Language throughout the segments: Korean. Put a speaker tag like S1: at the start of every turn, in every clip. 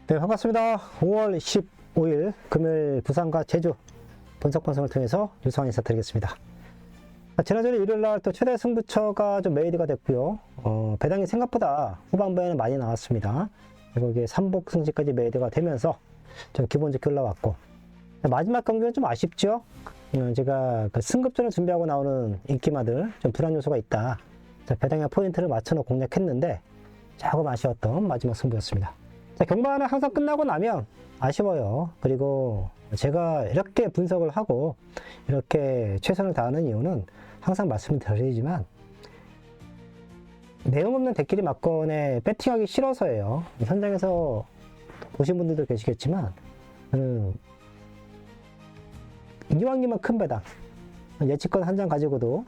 S1: 네, 반갑습니다. 5월 15일 금요일 부산과 제주 분석 방송을 통해서 유성환 인사드리겠습니다. 지난주에 일요일날 또 최대 승부처가 좀 메이드가 됐고요. 배당이 생각보다 후반부에는 많이 나왔습니다. 그리고 이게 삼복 승지까지 메이드가 되면서 좀 기분 좋게 올라왔고, 마지막 경기는 좀 아쉽죠. 제가 그 승급전을 준비하고 나오는 인기마들 좀 불안 요소가 있다. 배당의 포인트를 맞춰놓고 공략했는데 조금 아쉬웠던 마지막 승부였습니다. 자, 경마는 항상 끝나고 나면 아쉬워요. 그리고 제가 이렇게 분석을 하고 이렇게 최선을 다하는 이유는 항상 말씀을 드리지만 내용 없는 대끼리 막건에 배팅하기 싫어서예요. 현장에서 보신 분들도 계시겠지만 이왕이면 큰 배당 예측권 한 장 가지고도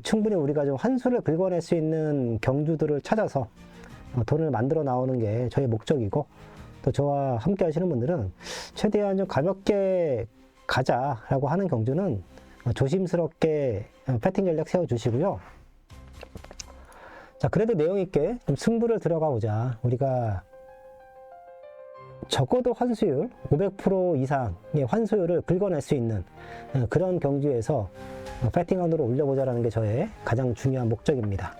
S1: 충분히 우리가 좀 한 수를 긁어낼 수 있는 경주들을 찾아서 돈을 만들어 나오는 게 저의 목적이고, 또 저와 함께 하시는 분들은 최대한 좀 가볍게 가자라고 하는 경주는 조심스럽게 배팅 전략 세워주시고요. 자, 그래도 내용 있게 좀 승부를 들어가 보자. 우리가 적어도 환수율 500% 이상의 환수율을 긁어낼 수 있는 그런 경주에서 배팅한으로 올려보자라는 게 저의 가장 중요한 목적입니다.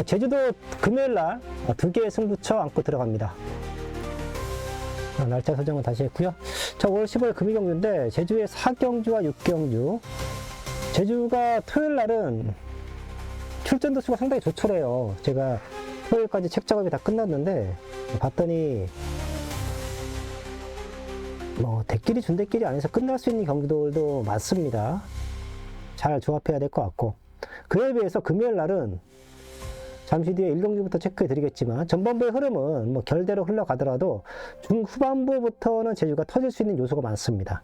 S1: 제주도 금요일날 2개의 승부처 안고 들어갑니다. 날짜 설정은 다시 했고요. 자, 5월 15일 금요경주인데 제주의 4경주와 6경주, 제주가 토요일날은 출전도 수가 상당히 조촐해요. 제가 토요일까지 책 작업이 다 끝났는데 봤더니 대끼리 준대끼리 안에서 끝날 수 있는 경기들도 많습니다. 잘 조합해야 될 것 같고, 그에 비해서 금요일날은 잠시 뒤에 1경주부터 체크해 드리겠지만 전반부의 흐름은 결대로 흘러가더라도 중후반부부터는 제주가 터질 수 있는 요소가 많습니다.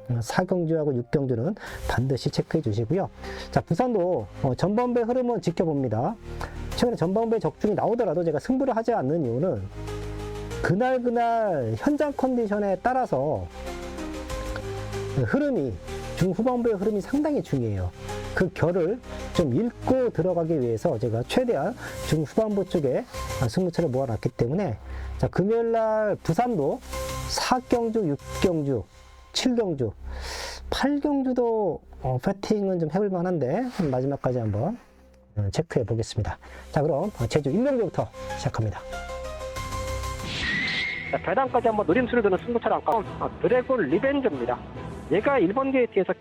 S1: 4경주하고 6경주는 반드시 체크해 주시고요. 자, 부산도 전반부의 흐름은 지켜봅니다. 최근에 전반부의 적중이 나오더라도 제가 승부를 하지 않는 이유는 그날 현장 컨디션에 따라서 흐름이, 중후반부의 흐름이 상당히 중요해요. 그 결을 좀 읽고 들어가기 위해서 제가 최대한 중후반부 쪽에 승부처를 모아놨기 때문에, 자, 금요일날 부산도 4경주, 6경주, 7경주, 8경주도 배팅은 좀 해볼 만한데 마지막까지 한번 체크해 보겠습니다. 자, 그럼 제주 1경주부터 시작합니다.
S2: 자, 배당까지 한번 노림수를 두는 승부처를 안고 드래곤 리벤저입니다. 얘가 1번 게이트에서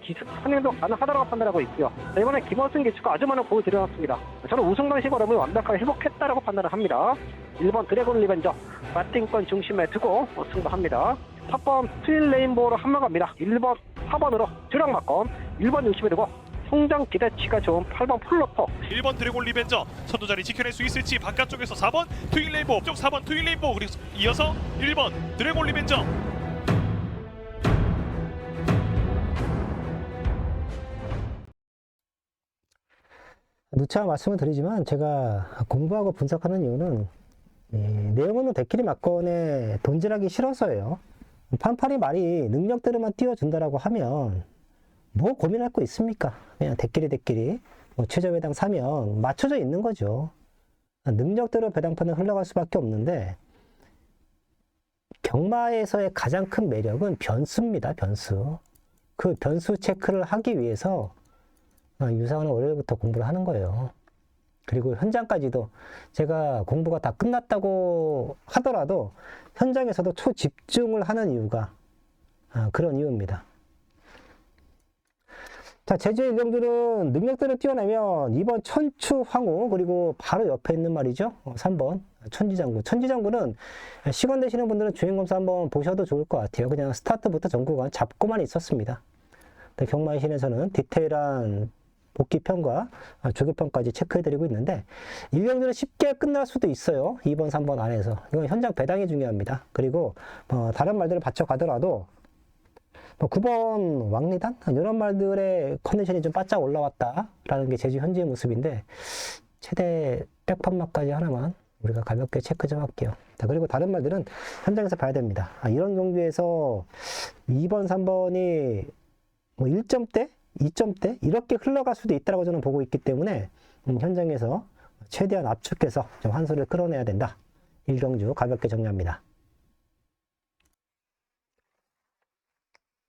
S2: 선행도 가능하다고 판단하고 있고요. 자, 이번에 김원승 기수가 아주 많은 공을 들여놨습니다. 저는 우승 당시 걸음을 완벽하게 회복했다라고 판단을 합니다. 1번 드래곤 리벤저 배팅권 중심에 두고 승부합니다. 4번 트윈 레인보우로 한마갑니다. 1번 4번으로 주력 막건, 1번 중심에 두고 성장 기대치가 좋은 8번 플로터,
S3: 1번 드래곤 리벤저 선두자리 지켜낼 수 있을지, 바깥쪽에서 4번 트윈 레인보우, 쪽 4번 트윈 레인보우, 그리고 이어서 1번 드래곤 리벤저.
S1: 누차 말씀을 드리지만 제가 공부하고 분석하는 이유는 내용 없는 대끼리 막건에 돈질하기 싫어서예요. 판판이 말이 능력대로만 띄워준다라고 하면 뭐 고민할 거 있습니까? 그냥 대끼리 최저 배당 사면 맞춰져 있는 거죠. 능력대로 배당판은 흘러갈 수밖에 없는데, 경마에서의 가장 큰 매력은 변수입니다. 변수. 그 변수 체크를 하기 위해서 유상은 월요일부터 공부를 하는 거예요. 그리고 현장까지도 제가 공부가 다 끝났다고 하더라도 현장에서도 초집중을 하는 이유가 그런 이유입니다. 자, 제주의 1경주는 능력대로 뛰어내면 2번 천추 황후, 그리고 바로 옆에 있는 말이죠. 3번 천지장구. 천지장구는 시간 되시는 분들은 주행검사 한번 보셔도 좋을 것 같아요. 그냥 스타트부터 전구간 잡고만 있었습니다. 경마의 신에서는 디테일한 복귀편과 조교편까지 체크해드리고 있는데, 1경주는 쉽게 끝날 수도 있어요. 2번, 3번 안에서. 이건 현장 배당이 중요합니다. 그리고 다른 말들을 받쳐가더라도 9번 왕리단? 이런 말들의 컨디션이 좀 바짝 올라왔다라는 게 제주 현재의 모습인데, 최대 백판마까지 하나만 우리가 가볍게 체크 좀 할게요. 자, 그리고 다른 말들은 현장에서 봐야 됩니다. 이런 경주에서 2번, 3번이 1점대? 2점대? 이렇게 흘러갈 수도 있다고 저는 보고 있기 때문에 현장에서 최대한 압축해서 좀 환수를 끌어내야 된다. 1경주 가볍게 정리합니다.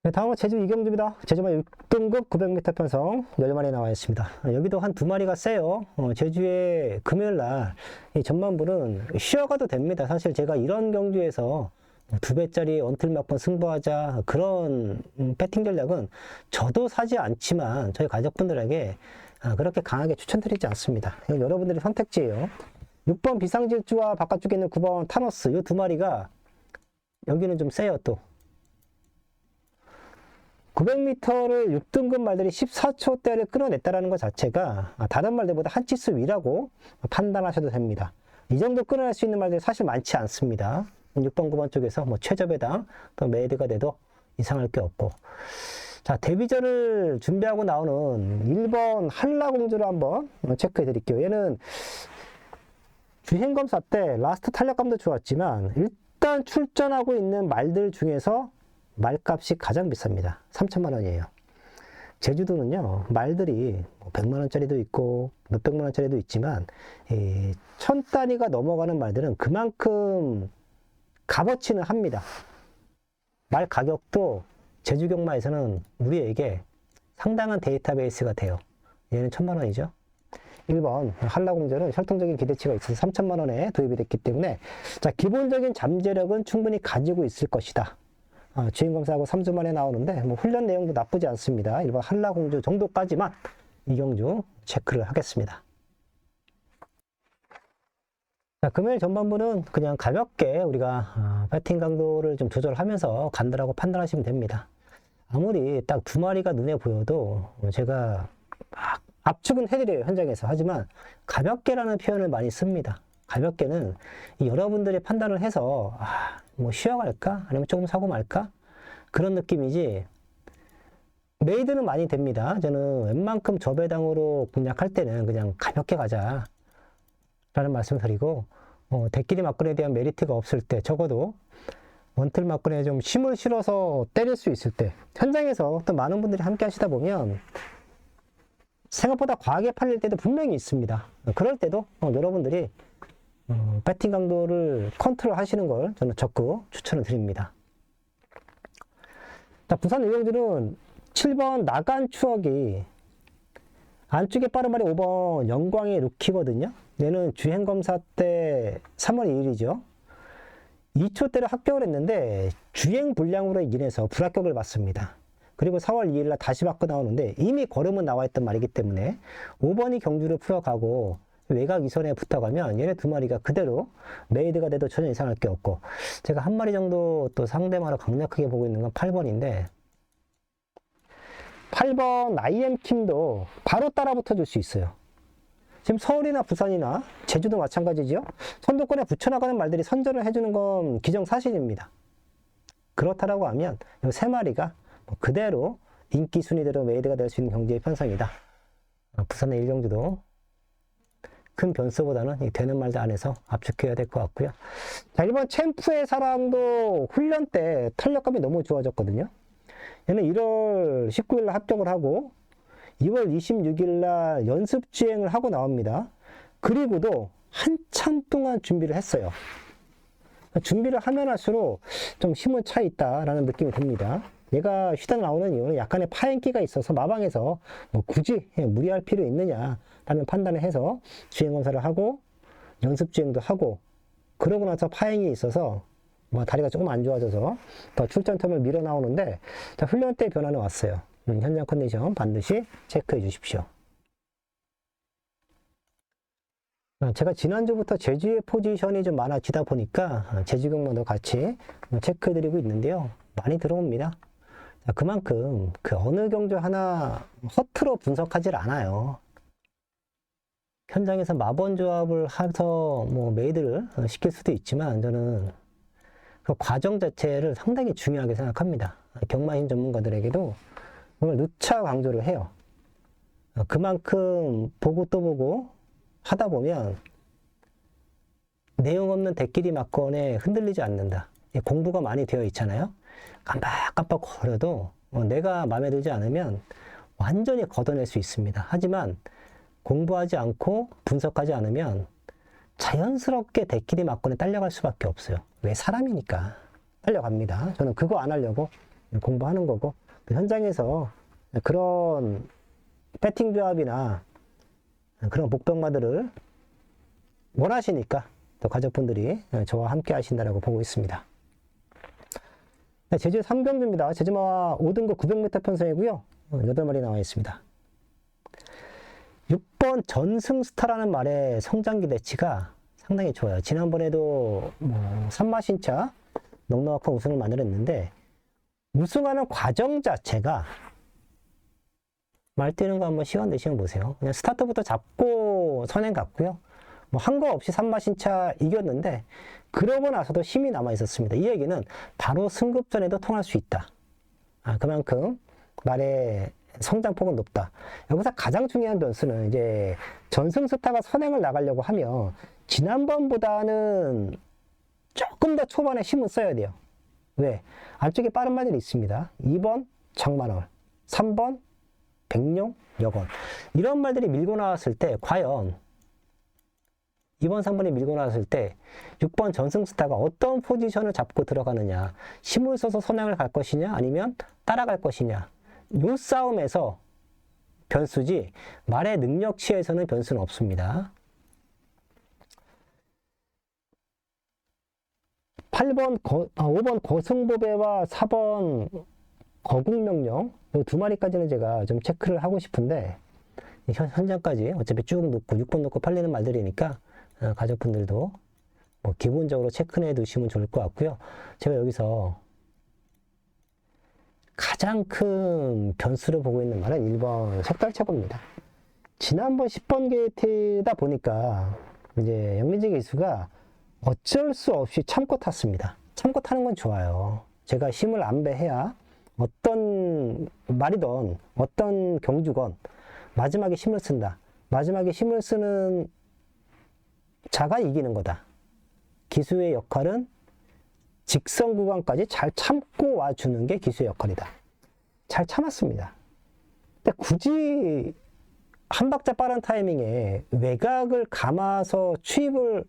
S1: 네, 다음은 제주 이경주입니다. 제주만 6등급 900m 편성 10마리 나와 있습니다. 여기도 한 2마리가 세요. 제주에 금요일 날 이 전만부는 쉬어가도 됩니다. 사실 제가 이런 경주에서 2배짜리 언틀 몇 번 승부하자 그런 배팅 전략은 저도 사지 않지만 저희 가족분들에게 그렇게 강하게 추천드리지 않습니다. 이건 여러분들의 선택지예요. 6번 비상질주와 바깥쪽에 있는 9번 타노스 이 2마리가 여기는 좀 세요. 또 900m를 6등급 말들이 14초대를 끌어냈다는 것 자체가 다른 말들보다 한 치수 위라고 판단하셔도 됩니다. 이 정도 끌어낼 수 있는 말들이 사실 많지 않습니다. 6번, 9번 쪽에서 뭐 최저배당 또 메이드가 돼도 이상할 게 없고. 자, 데뷔전을 준비하고 나오는 1번 한라공주를 한번 체크해 드릴게요. 얘는 주행검사 때 라스트 탄력감도 좋았지만 일단 출전하고 있는 말들 중에서 말값이 가장 비쌉니다. 3천만 원이에요. 제주도는요, 말들이 100만 원짜리도 있고 몇백만 원짜리도 있지만 1000단위가 넘어가는 말들은 그만큼 값어치는 합니다. 말 가격도 제주 경마에서는 우리에게 상당한 데이터베이스가 돼요. 얘는 1000만 원이죠. 1번 한라공주는 혈통적인 기대치가 있어서 3천만 원에 도입이 됐기 때문에 자, 기본적인 잠재력은 충분히 가지고 있을 것이다. 주행검사하고 3주 만에 나오는데 뭐 훈련 내용도 나쁘지 않습니다. 일반 한라공주 정도까지만 이경주 체크를 하겠습니다. 자, 금요일 전반부는 그냥 가볍게 우리가 배팅 강도를 좀 조절하면서 간다라고 판단하시면 됩니다. 아무리 딱 2마리가 눈에 보여도 제가 압축은 해드려요, 현장에서. 하지만 가볍게라는 표현을 많이 씁니다. 가볍게는 여러분들이 판단을 해서 뭐 쉬어갈까? 아니면 조금 사고 말까? 그런 느낌이지 메이드는 많이 됩니다. 저는 웬만큼 저배당으로 공략할 때는 그냥 가볍게 가자 라는 말씀을 드리고 대끼리 막걸리에 대한 메리트가 없을 때 적어도 원틀 막걸리에 좀 힘을 실어서 때릴 수 있을 때 현장에서 또 많은 분들이 함께 하시다 보면 생각보다 과하게 팔릴 때도 분명히 있습니다. 그럴 때도 여러분들이 배팅 강도를 컨트롤 하시는 걸 저는 적극 추천을 드립니다. 자, 부산 의경주는 7번 나간 추억이 안쪽에 빠른 말이 5번 영광의 루키거든요. 얘는 주행검사 때 3월 2일이죠. 2초대로 합격을 했는데 주행 불량으로 인해서 불합격을 받습니다. 그리고 4월 2일날 다시 받고 나오는데 이미 걸음은 나와 있던 말이기 때문에 5번이 경주를 풀어가고 외곽 이선에 붙어가면 얘네 2마리가 그대로 메이드가 돼도 전혀 이상할 게 없고 제가 한 마리 정도 또 상대마로 강력하게 보고 있는 건 8번인데 8번 IM킴도 바로 따라 붙어줄 수 있어요. 지금 서울이나 부산이나 제주도 마찬가지죠. 선두권에 붙여나가는 말들이 선전을 해주는 건 기정사실입니다. 그렇다라고 하면 이 3마리가 그대로 인기 순위대로 메이드가 될 수 있는 경지의 편성이다. 부산의 일경주도 큰 변수보다는 되는 말들 안에서 압축해야 될 것 같고요. 자, 1번 챔프의 사랑도 훈련 때 탄력감이 너무 좋아졌거든요. 얘는 1월 19일 날 합격을 하고 2월 26일 날 연습 주행을 하고 나옵니다. 그리고도 한참 동안 준비를 했어요. 준비를 하면 할수록 좀 힘은 차 있다라는 느낌이 듭니다. 얘가 휘다 나오는 이유는 약간의 파행기가 있어서 마방에서 뭐 굳이 무리할 필요 있느냐라는 판단을 해서 주행검사를 하고 연습 주행도 하고 그러고 나서 파행이 있어서 뭐 다리가 조금 안 좋아져서 더 출전 텀을 밀어 나오는데 자, 훈련 때 변화는 왔어요. 현장 컨디션 반드시 체크해 주십시오. 제가 지난주부터 제주의 포지션이 좀 많아지다 보니까 제주 경마도 같이 체크해 드리고 있는데요. 많이 들어옵니다. 그만큼 그 어느 경주 하나 허투루 분석하지 않아요. 현장에서 마번 조합을 해서 뭐 메이드를 시킬 수도 있지만 저는 그 과정 자체를 상당히 중요하게 생각합니다. 경마인 전문가들에게도 그걸 누차 강조를 해요. 그만큼 보고 또 보고 하다 보면 내용 없는 대끼리 막건에 흔들리지 않는다. 공부가 많이 되어 있잖아요. 깜빡깜빡 거려도 내가 마음에 들지 않으면 완전히 걷어낼 수 있습니다. 하지만 공부하지 않고 분석하지 않으면 자연스럽게 대끼리 막건에 딸려갈 수밖에 없어요. 왜? 사람이니까 딸려갑니다. 저는 그거 안 하려고 공부하는 거고, 또 현장에서 그런 배팅 조합이나 그런 목병마들을 원하시니까 또 가족분들이 저와 함께 하신다라고 보고 있습니다. 네, 제주 3경주입니다. 제주마 5등급 900m 편성이고요. 8마리 나와 있습니다. 6번 전승스타라는 말의 성장 기대치가 상당히 좋아요. 지난번에도 산마신차 넉넉한 우승을 만들었는데, 우승하는 과정 자체가 말 뛰는 거 한번 시간 되시면 보세요. 그냥 스타트부터 잡고 선행 갔고요. 한 거 없이 산마신차 이겼는데, 그러고 나서도 힘이 남아 있었습니다. 이 얘기는 바로 승급전에도 통할 수 있다. 그만큼 말의 성장폭은 높다. 여기서 가장 중요한 변수는 이제 전승스타가 선행을 나가려고 하면 지난번보다는 조금 더 초반에 힘을 써야 돼요. 왜? 안쪽에 빠른 말들이 있습니다. 2번 장만월, 3번 백룡, 여건. 이런 말들이 밀고 나왔을 때 과연 2번, 3번이 밀고 나왔을 때 6번 전승스타가 어떤 포지션을 잡고 들어가느냐, 힘을 써서 선행을 갈 것이냐 아니면 따라갈 것이냐, 요 싸움에서 변수지 말의 능력치에서는 변수는 없습니다. 5번 거승보배와 4번 거국명령, 이 두 마리까지는 제가 좀 체크를 하고 싶은데, 현장까지 어차피 쭉 놓고 6번 놓고 팔리는 말들이니까 가족분들도 기본적으로 체크해 두시면 좋을 것 같고요. 제가 여기서 가장 큰 변수를 보고 있는 말은 1번 석달최고입니다. 지난번 10번 게이트다 보니까 이제 영민재 기수가 어쩔 수 없이 참고 탔습니다. 참고 타는 건 좋아요. 제가 힘을 안배해야 어떤 말이든 어떤 경주건 마지막에 힘을 쓴다. 마지막에 힘을 쓰는 자가 이기는 거다. 기수의 역할은 직선 구간까지 잘 참고 와주는 게 기수의 역할이다. 잘 참았습니다. 근데 굳이 한 박자 빠른 타이밍에 외곽을 감아서 추입을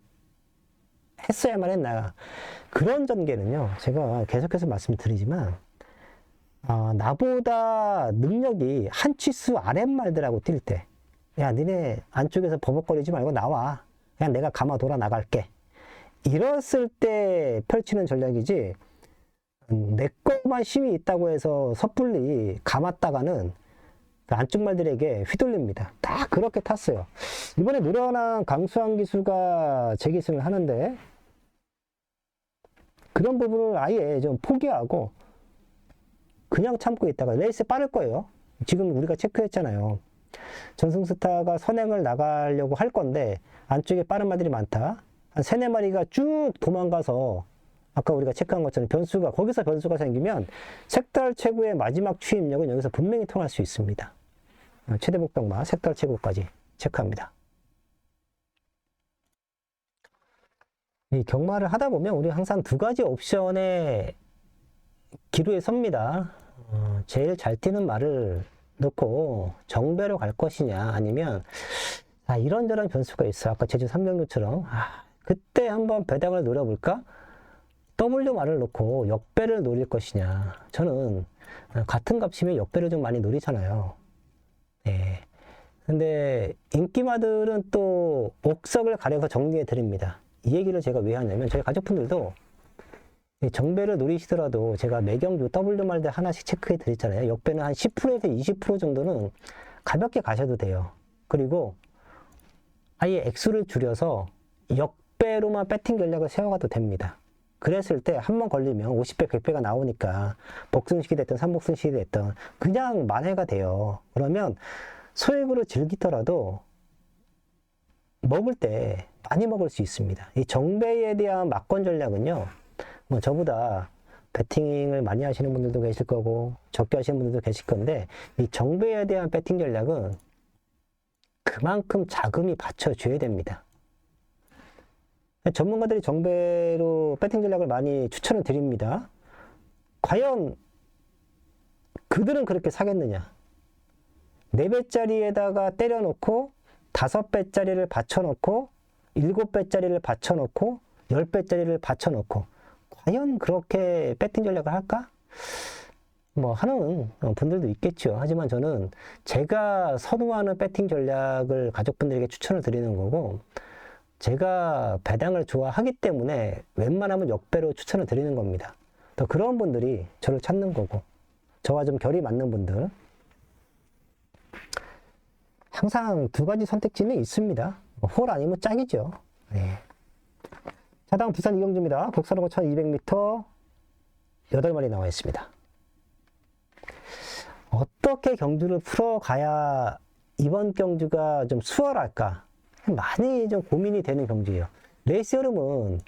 S1: 했어야만 했나. 그런 전개는요, 제가 계속해서 말씀드리지만, 나보다 능력이 한 치수 아랫말들하고 뛸 때, 야, 니네 안쪽에서 버벅거리지 말고 나와. 그냥 내가 감아 돌아 나갈게. 이랬을 때 펼치는 전략이지, 내 것만 힘이 있다고 해서 섣불리 감았다가는 안쪽 말들에게 휘둘립니다. 딱 그렇게 탔어요. 이번에 노련한 강수환 기수가 재기승을 하는데, 그런 부분을 아예 좀 포기하고 그냥 참고 있다가 레이스 빠를 거예요. 지금 우리가 체크했잖아요. 전승스타가 선행을 나가려고 할 건데 안쪽에 빠른 말들이 많다. 한 3, 4마리가 쭉 도망가서 아까 우리가 체크한 것처럼 거기서 변수가 생기면 색달 최고의 마지막 추입력은 여기서 분명히 통할 수 있습니다. 최대 복병마 색달 최고까지 체크합니다. 이 경마를 하다 보면 우리 항상 두 가지 옵션의 기로에 섭니다. 제일 잘 뛰는 말을 넣고 정배로 갈 것이냐, 아니면 이런저런 변수가 있어. 아까 제주 3경주처럼 그때 한번 배당을 노려볼까? W 말을 놓고 역배를 노릴 것이냐. 저는 같은 값이면 역배를 좀 많이 노리잖아요. 네. 근데 인기마들은 또 옥석을 가려서 정리해 드립니다. 이 얘기를 제가 왜 하냐면, 저희 가족분들도 정배를 노리시더라도 제가 매경주 W말들 하나씩 체크해 드렸잖아요. 역배는 한 10%에서 20% 정도는 가볍게 가셔도 돼요. 그리고 아예 액수를 줄여서 역배로만 배팅 전략을 세워가도 됩니다. 그랬을 때 한 번 걸리면 50배, 100배가 나오니까 복승식이 됐든 삼복승식이 됐든 그냥 만회가 돼요. 그러면 소액으로 즐기더라도 먹을 때 많이 먹을 수 있습니다. 이 정배에 대한 막권 전략은요, 저보다 배팅을 많이 하시는 분들도 계실 거고 적게 하시는 분들도 계실 건데, 이 정배에 대한 배팅 전략은 그만큼 자금이 받쳐줘야 됩니다. 전문가들이 정배로 배팅 전략을 많이 추천을 드립니다. 과연 그들은 그렇게 사겠느냐? 4배짜리에다가 때려놓고 5배짜리를 받쳐놓고 7배짜리를 받쳐놓고 10배짜리를 받쳐놓고 과연 그렇게 배팅 전략을 할까? 뭐 하는 분들도 있겠죠. 하지만 저는 제가 선호하는 배팅 전략을 가족분들에게 추천을 드리는 거고, 제가 배당을 좋아하기 때문에 웬만하면 역배로 추천을 드리는 겁니다. 또 그런 분들이 저를 찾는 거고, 저와 좀 결이 맞는 분들, 항상 두 가지 선택지는 있습니다. 홀 아니면 짝이죠. 네. 자, 다음 부산 이경주입니다. 국산호고 1200m 8마리 나와 있습니다. 어떻게 경주를 풀어가야 이번 경주가 좀 수월할까? 많이 좀 고민이 되는 경주예요. 레이스 흐름은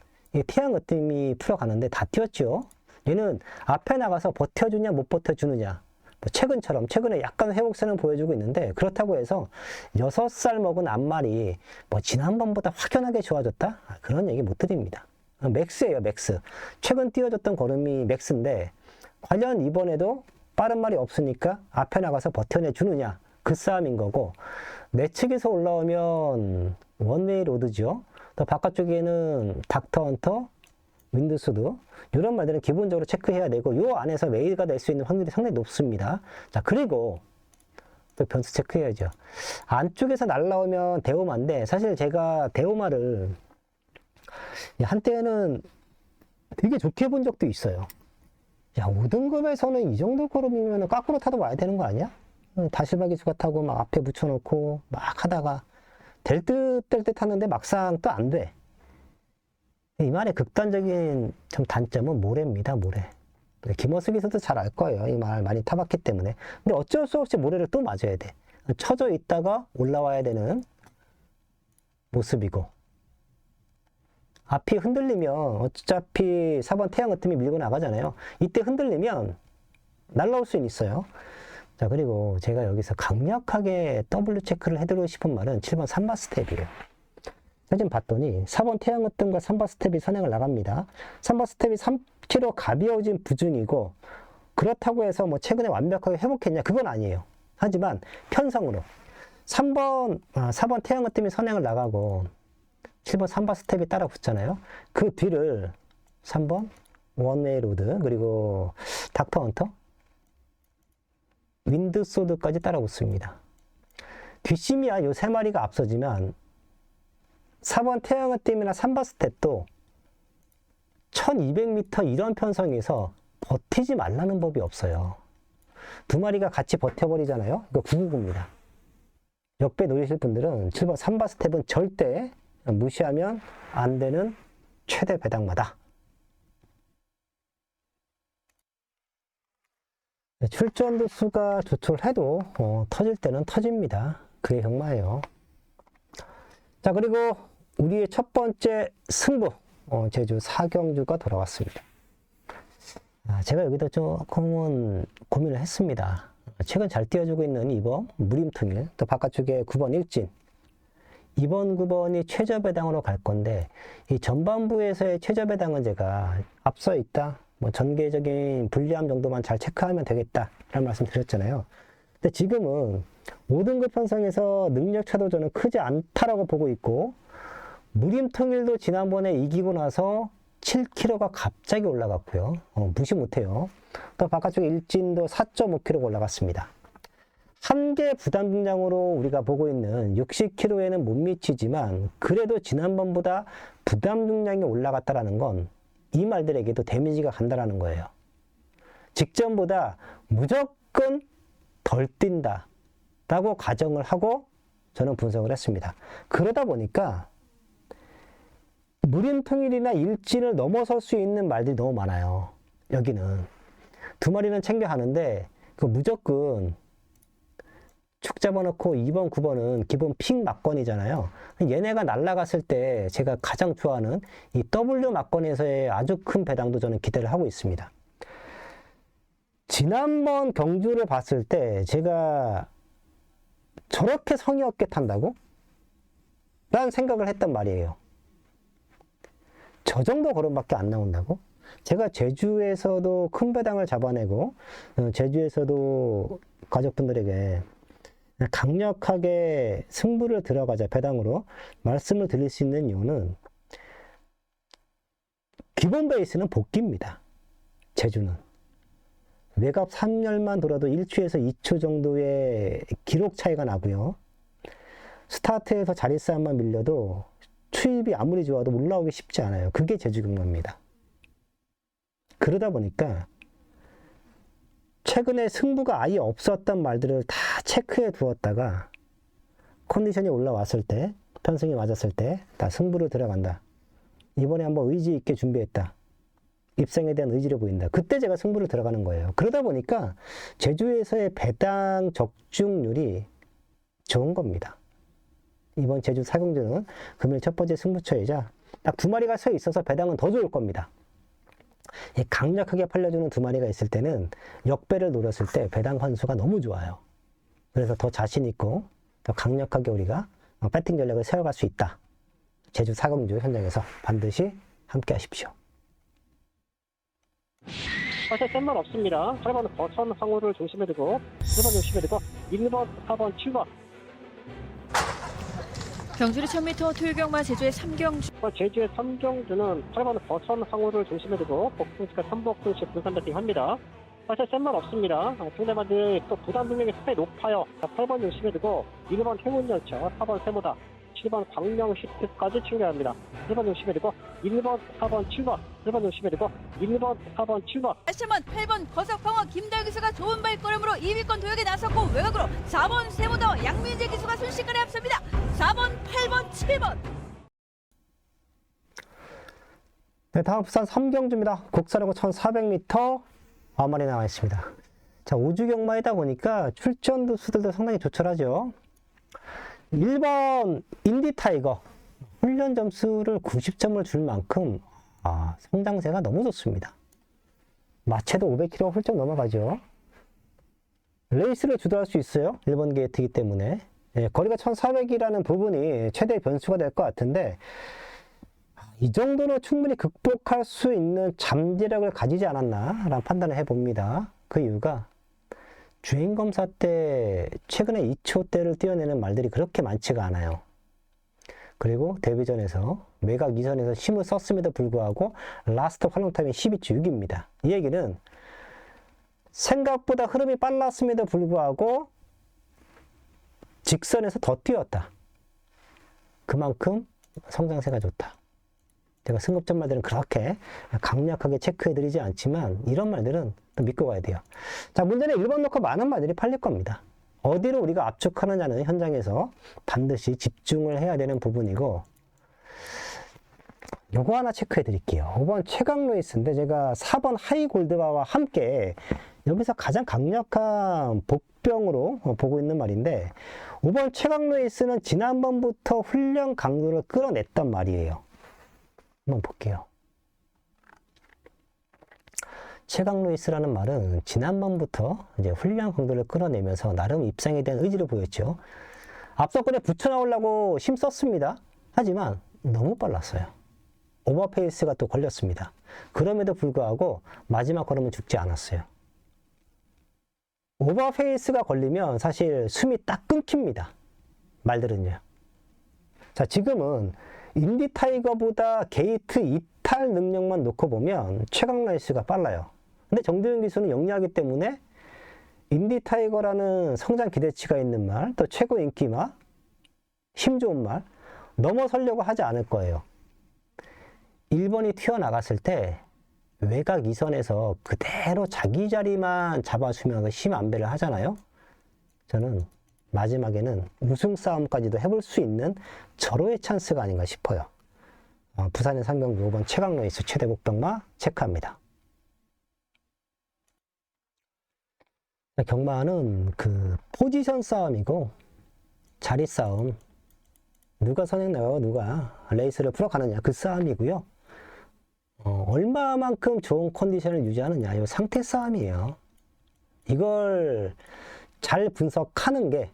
S1: 태양으뜸이 풀어가는데 다 뛰었죠. 얘는 앞에 나가서 버텨주냐 못 버텨주느냐. 뭐 최근에 약간 회복세는 보여주고 있는데, 그렇다고 해서 6살 먹은 앞말이 뭐 지난번보다 확연하게 좋아졌다? 그런 얘기 못 드립니다. 맥스예요, 맥스. 최근 띄워줬던 걸음이 맥스인데, 과연 이번에도 빠른 말이 없으니까 앞에 나가서 버텨내 주느냐, 그 싸움인 거고, 내측에서 올라오면 원웨이 로드죠. 또 바깥쪽에는 닥터 헌터, 윈드소드, 이런 말들은 기본적으로 체크해야 되고, 요 안에서 웨이가 될 수 있는 확률이 상당히 높습니다. 자, 그리고 또 변수 체크해야죠. 안쪽에서 날라오면 대오마인데, 사실 제가 대오마를 한때는 되게 좋게 본 적도 있어요. 야, 5등급에서는 이 정도 걸음이면 까꾸로 타도 와야 되는 거 아니야? 다시마 기수가 타고 막 앞에 붙여놓고 막 하다가 될 듯 하는데 막상 또 안 돼. 이 말의 극단적인 좀 단점은 모래입니다, 모래. 김어수 기수도 잘 알 거예요. 이 말 많이 타봤기 때문에. 근데 어쩔 수 없이 모래를 또 맞아야 돼. 쳐져 있다가 올라와야 되는 모습이고. 앞이 흔들리면 어차피 4번 태양으뜸이 밀고 나가잖아요. 이때 흔들리면 날라올 수는 있어요. 자, 그리고 제가 여기서 강력하게 W 체크를 해드리고 싶은 말은 7번 3바 스텝이에요. 사진 봤더니 4번 태양으뜸과 3바 스텝이 선행을 나갑니다. 3바 스텝이 3kg 가벼워진 부중이고, 그렇다고 해서 뭐 최근에 완벽하게 회복했냐? 그건 아니에요. 하지만 편성으로 4번 태양으뜸이 선행을 나가고 7번 3바 스텝이 따라 붙잖아요. 그 뒤를 3번 원웨이 로드, 그리고 닥터 헌터, 윈드소드까지 따라 붙습니다. 뒷심이야 요 세 마리가 앞서지만 4번 태양으뜸이나 3바 스텝도 1200m 이런 편성에서 버티지 말라는 법이 없어요. 두 마리가 같이 버텨버리잖아요. 이거 999입니다. 역배 노리실 분들은 7번 3바 스텝은 절대 무시하면 안 되는 최대 배당마다. 출전도 수가 조촐해도 터질 때는 터집니다. 그게 정말이에요. 자, 그리고 우리의 첫 번째 승부, 제주 4경주가 돌아왔습니다. 제가 여기다 조금은 고민을 했습니다. 최근 잘 띄워주고 있는 2번 무림통일, 또 바깥쪽에 9번 일진, 2번, 9번이 최저 배당으로 갈 건데, 이 전반부에서의 최저 배당은 제가 앞서 있다, 뭐 전개적인 불리함 정도만 잘 체크하면 되겠다 라는 말씀 드렸잖아요. 근데 지금은 5등급 편성에서 능력 차도 저는 크지 않다라고 보고 있고, 무림통일도 지난번에 이기고 나서 7kg가 갑자기 올라갔고요. 무시 못해요. 또 바깥쪽에 일진도 4.5kg가 올라갔습니다. 한계 부담 중량으로 우리가 보고 있는 60kg에는 못 미치지만, 그래도 지난번보다 부담 중량이 올라갔다라는 건 이 말들에게도 데미지가 간다라는 거예요. 직전보다 무조건 덜 뛴다 라고 가정을 하고 저는 분석을 했습니다. 그러다 보니까 무림통일이나 일진을 넘어설 수 있는 말들이 너무 많아요. 여기는 두 마리는 챙겨 하는데, 그 무조건 축 잡아놓고 2번, 9번은 기본 픽 막건이잖아요. 얘네가 날아갔을 때 제가 가장 좋아하는 이 W 막건에서의 아주 큰 배당도 저는 기대를 하고 있습니다. 지난번 경주를 봤을 때 제가 저렇게 성의 없게 탄다고? 라는 생각을 했단 말이에요. 저 정도 걸음밖에 안 나온다고? 제가 제주에서도 큰 배당을 잡아내고, 제주에서도 가족분들에게 강력하게 승부를 들어가자 배당으로 말씀을 드릴 수 있는 이유는, 기본 베이스는 복귀입니다. 제주는 외곽 3열만 돌아도 1초에서 2초 정도의 기록 차이가 나고요. 스타트에서 자리 싸움만 밀려도 추입이 아무리 좋아도 올라오기 쉽지 않아요. 그게 제주경마입니다. 그러다 보니까 최근에 승부가 아예 없었던 말들을 다 체크해 두었다가 컨디션이 올라왔을 때, 편승이 맞았을 때 다 승부를 들어간다. 이번에 한번 의지 있게 준비했다. 입상에 대한 의지를 보인다. 그때 제가 승부를 들어가는 거예요. 그러다 보니까 제주에서의 배당 적중률이 좋은 겁니다. 이번 제주 사경주는 금일 첫 번째 승부처이자 딱 두 마리가 서 있어서 배당은 더 좋을 겁니다. 강력하게 팔려주는 두 마리가 있을 때는 역배를 노렸을 때 배당 환수가 너무 좋아요. 그래서 더 자신 있고 더 강력하게 우리가 배팅 전략을 세워갈 수 있다. 제주 사경주 현장에서 반드시 함께 하십시오.
S2: 사실 센만 없습니다. 8번은 버천 상호를 중심에 두고 1번 중심에 두고 1번, 4번, 7번
S4: 경주리 1000m 토요경마 제주의 3경주
S2: 제주의 3경주는 8번은 버천 상호를 중심에 두고 복승시가 3복승시 분산 배팅합니다. 사실 센만 없습니다. 상대방들이 또 부담 능력이 상당히 높아요. 8번 중심에 두고 1번 행운열차, 4번 세모다, 7번 광명시트까지 챙겨야 합니다. 1번 중심에 두고 1번, 4번, 7번 1번 중심에 두고 1번, 4번, 7번
S4: 다시 한번 8번 거석방어 김달 기수가 좋은 발걸음으로 2위권 도약에 나섰고 외곽으로 4번 세모다와 양민재 기수가 순식간에 앞섭니다. 4번, 8번, 7번
S1: 네, 다음 부산 3경주입니다. 국사로고 1400m 아마리 나와 있습니다. 자, 5주 경마이다 보니까 출전 수들도 상당히 조촐하죠. 1번 인디타이거 훈련 점수를 90점을 줄 만큼 성장세가 너무 좋습니다. 마체도 500km 훌쩍 넘어가죠. 레이스를 주도할 수 있어요. 1번 게이트이기 때문에. 거리가 1400이라는 부분이 최대 변수가 될 것 같은데 이 정도로 충분히 극복할 수 있는 잠재력을 가지지 않았나 라는 판단을 해봅니다. 그 이유가 주행검사 때 최근에 2초대를 뛰어내는 말들이 그렇게 많지가 않아요. 그리고 데뷔전에서 외곽 2선에서 힘을 썼음에도 불구하고 라스트 활용타임이 12초 6입니다. 이 얘기는 생각보다 흐름이 빨랐음에도 불구하고 직선에서 더 뛰었다. 그만큼 성장세가 좋다. 제가 승급전 말들은 그렇게 강력하게 체크해드리지 않지만 이런 말들은 또 믿고 가야 돼요. 자, 문제는 1번 놓고 많은 말들이 팔릴 겁니다. 어디로 우리가 압축하느냐는 현장에서 반드시 집중을 해야 되는 부분이고 요거 하나 체크해 드릴게요. 5번 최강 루이스인데 제가 4번 하이골드바와 함께 여기서 가장 강력한 복병으로 보고 있는 말인데 5번 최강 루이스는 지난번부터 훈련 강도를 끌어냈단 말이에요. 한번 볼게요. 최강 루이스라는 말은 지난번부터 이제 훈련 강도를 끌어내면서 나름 입상에 대한 의지를 보였죠. 앞서권에 붙여 나오려고 힘썼습니다. 하지만 너무 빨랐어요. 오버페이스가 또 걸렸습니다. 그럼에도 불구하고 마지막 걸음은 죽지 않았어요. 오버페이스가 걸리면 사실 숨이 딱 끊깁니다. 말들은요. 자, 지금은 인디타이거보다 게이트 이탈 능력만 놓고 보면 최강 루이스가 빨라요. 근데 정도윤 기수는 영리하기 때문에 인디타이거라는 성장 기대치가 있는 말, 또 최고 인기마, 힘 좋은 말 넘어서려고 하지 않을 거예요. 1번이 튀어나갔을 때 외곽 2선에서 그대로 자기 자리만 잡아주면서 힘 안배를 하잖아요. 저는 마지막에는 우승 싸움까지도 해볼 수 있는 절호의 찬스가 아닌가 싶어요. 부산의 상경주 5번 최강 루이스 최대 복병마 체크합니다. 경마는 그 포지션 싸움이고 자리 싸움, 누가 선행 나가고 누가 레이스를 풀어가느냐 그 싸움이고요. 얼마만큼 좋은 컨디션을 유지하느냐 이 상태 싸움이에요. 이걸 잘 분석하는 게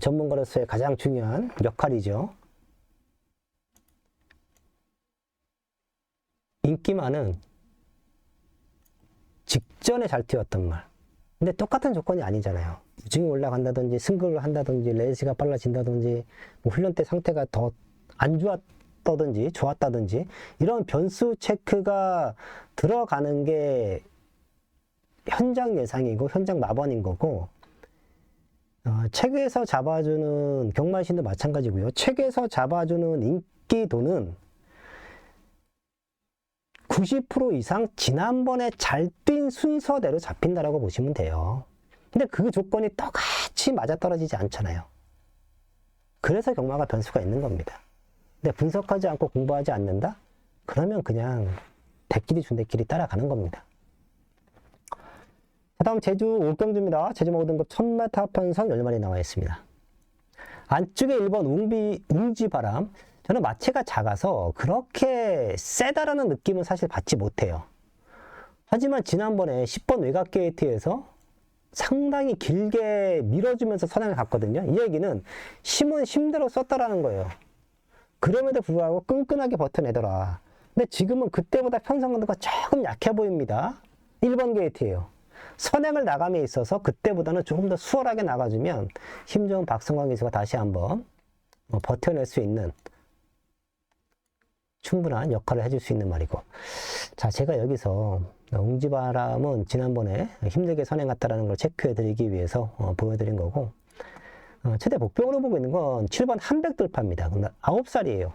S1: 전문가로서의 가장 중요한 역할이죠. 인기마는 직전에 잘 뛰었던 말. 근데 똑같은 조건이 아니잖아요. 우중이 올라간다든지 승급을 한다든지 레이스가 빨라진다든지 뭐 훈련 때 상태가 더 안 좋았다든지 좋았다든지 이런 변수 체크가 들어가는 게 현장 예상이고 현장 마번인 거고, 책에서 잡아주는 경마신도 마찬가지고요. 책에서 잡아주는 인기도는 90% 이상 지난번에 잘 뛴 순서대로 잡힌다라고 보시면 돼요. 근데 그 조건이 똑같이 맞아떨어지지 않잖아요. 그래서 경마가 변수가 있는 겁니다. 근데 분석하지 않고 공부하지 않는다? 그러면 그냥 대끼리 준대끼리 따라가는 겁니다. 자, 다음 제주 5경주입니다. 제주 모든급 1000m 합편선 10마리 나와 있습니다. 안쪽에 1번 웅지바람. 저는 마체가 작아서 그렇게 세다라는 느낌은 사실 받지 못해요. 하지만 지난번에 10번 외곽 게이트에서 상당히 길게 밀어주면서 선행을 갔거든요. 이 얘기는 힘은 힘대로 썼다라는 거예요. 그럼에도 불구하고 끈끈하게 버텨내더라. 근데 지금은 그때보다 편성강도가 조금 약해 보입니다. 1번 게이트예요. 선행을 나감에 있어서 그때보다는 조금 더 수월하게 나가주면 힘 좋은 박성광 기수가 다시 한번 버텨낼 수 있는 충분한 역할을 해줄 수 있는 말이고. 자, 제가 여기서 웅지바람은 지난번에 힘들게 선행 갔다라는 걸 체크해 드리기 위해서 보여드린 거고, 최대 복병으로 보고 있는 건 7번 한백 돌파입니다. 근데 9살이에요.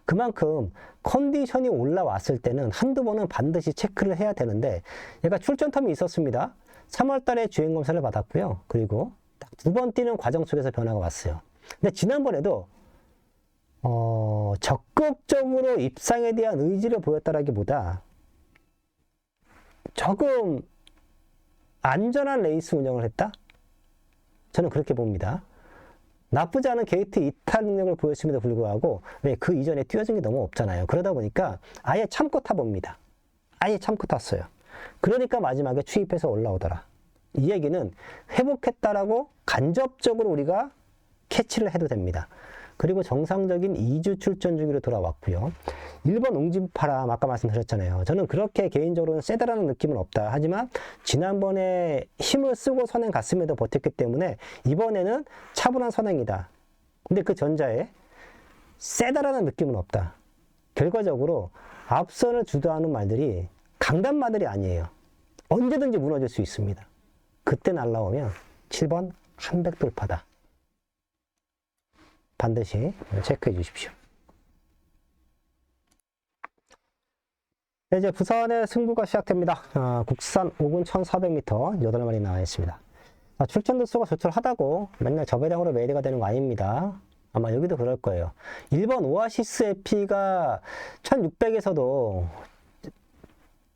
S1: 그만큼 컨디션이 올라왔을 때는 한두 번은 반드시 체크를 해야 되는데, 얘가 출전 텀이 있었습니다. 3월 달에 주행 검사를 받았고요. 그리고 딱 2번 뛰는 과정 속에서 변화가 왔어요. 근데 지난번에도 적극적으로 입상에 대한 의지를 보였다라기보다 조금 안전한 레이스 운영을 했다? 저는 그렇게 봅니다. 나쁘지 않은 게이트 이탈 능력을 보였음에도 불구하고 왜 그 이전에 뛰어진 게 너무 없잖아요. 그러다 보니까 아예 참고 타봅니다. 아예 참고 탔어요. 그러니까 마지막에 추입해서 올라오더라. 이 얘기는 회복했다라고 간접적으로 우리가 캐치를 해도 됩니다. 그리고 정상적인 2주 출전 주기로 돌아왔고요. 1번 웅진파람 아까 말씀드렸잖아요. 저는 그렇게 개인적으로는 세다라는 느낌은 없다. 하지만 지난번에 힘을 쓰고 선행 갔음에도 버텼기 때문에 이번에는 차분한 선행이다. 근데 그 전자에 세다라는 느낌은 없다. 결과적으로 앞선을 주도하는 말들이 강단마들이 아니에요. 언제든지 무너질 수 있습니다. 그때 날라오면 7번 한백 돌파다. 반드시 체크해 주십시오. 이제 부산의 승부가 시작됩니다. 국산 5군 1400m 8마리 나와 있습니다. 출전 도수가 조촐하다고 맨날 저 배당으로 매리가 되는 거 아닙니다. 아마 여기도 그럴 거예요. 1번 오아시스 에피가 1600에서도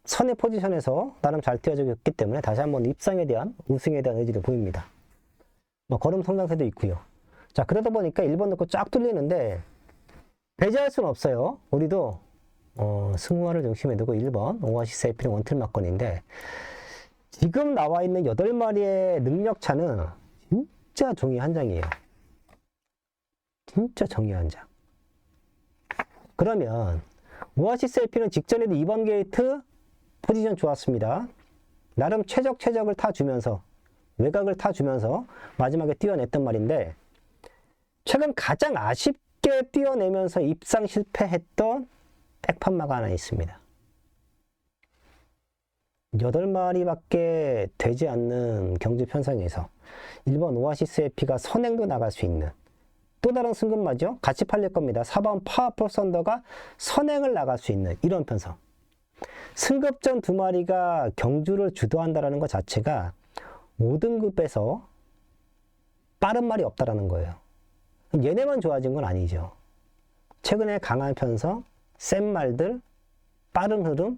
S1: 선의 포지션에서 나름 잘 뛰어주고 있기 때문에 다시 한번 입상에 대한 우승에 대한 의지를 보입니다. 걸음 성장세도 있고요. 자, 그러다 보니까 1번 넣고 쫙 뚫리는데 배제할 수는 없어요. 우리도 승무화를 중심에 두고 1번 오아시스 에피는 원틀 막건인데, 지금 나와 있는 8마리의 능력차는 진짜 종이 한 장이에요. 진짜 종이 한 장. 그러면 오아시스 에피는 직전에도 2번 게이트 포지션 좋았습니다. 나름 최적을 타주면서 외곽을 타주면서 마지막에 뛰어냈단 말인데, 최근 가장 아쉽게 뛰어내면서 입상 실패했던 백판마가 하나 있습니다. 8마리밖에 되지 않는 경주 편성에서 1번 오아시스 에피가 선행도 나갈 수 있는 또 다른 승급마죠. 같이 팔릴 겁니다. 4번 파워풀 썬더가 선행을 나갈 수 있는 이런 편성. 승급전 2마리가 경주를 주도한다는 것 자체가 5등급에서 빠른 말이 없다라는 거예요. 얘네만 좋아진 건 아니죠. 최근에 강한 편성, 센 말들, 빠른 흐름,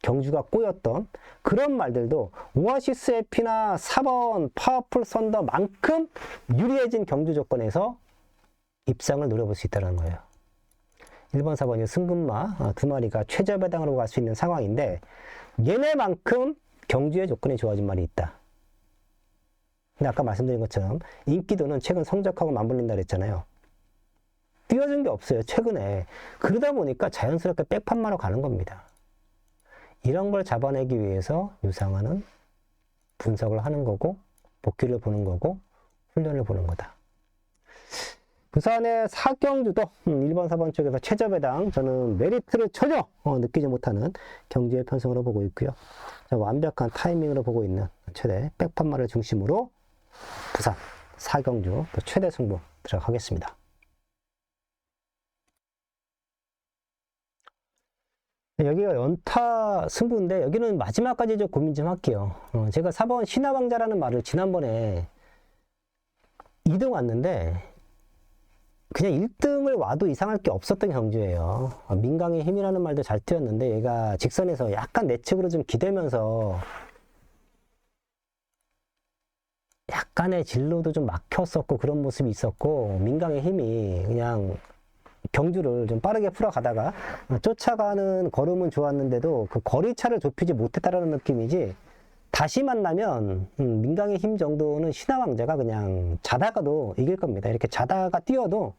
S1: 경주가 꼬였던 그런 말들도 오아시스 에피나 4번 파워풀 썬더만큼 유리해진 경주 조건에서 입상을 노려볼 수 있다는 거예요. 1번, 4번이 승급마 2마리가 최저 배당으로 갈 수 있는 상황인데, 얘네만큼 경주의 조건이 좋아진 말이 있다. 근데 아까 말씀드린 것처럼 인기도는 최근 성적하고 맞물린다 그랬잖아요. 뛰어준 게 없어요, 최근에. 그러다 보니까 자연스럽게 백판마로 가는 겁니다. 이런 걸 잡아내기 위해서 유상화는 분석을 하는 거고, 복귀를 보는 거고, 훈련을 보는 거다. 부산의 사경주도 1번, 4번 쪽에서 최저배당 저는 메리트를 전혀 느끼지 못하는 경주의 편성으로 보고 있고요. 자, 완벽한 타이밍으로 보고 있는 최대 백판마를 중심으로 부산 사경주 또 최대 승부 들어가겠습니다. 여기가 연타 승부인데 여기는 마지막까지 좀 고민 좀 할게요. 제가 4번 신화왕자라는 말을 지난번에 2등 왔는데 그냥 1등을 와도 이상할 게 없었던 경주예요. 민강의 힘이라는 말도 잘 뛰었는데 얘가 직선에서 약간 내측으로 좀 기대면서 약간의 진로도 좀 막혔었고 그런 모습이 있었고 민강의 힘이 그냥 경주를 좀 빠르게 풀어가다가 쫓아가는 걸음은 좋았는데도 그 거리차를 좁히지 못했다라는 느낌이지 다시 만나면 민강의 힘 정도는 신화왕자가 그냥 자다가도 이길 겁니다. 이렇게 자다가 뛰어도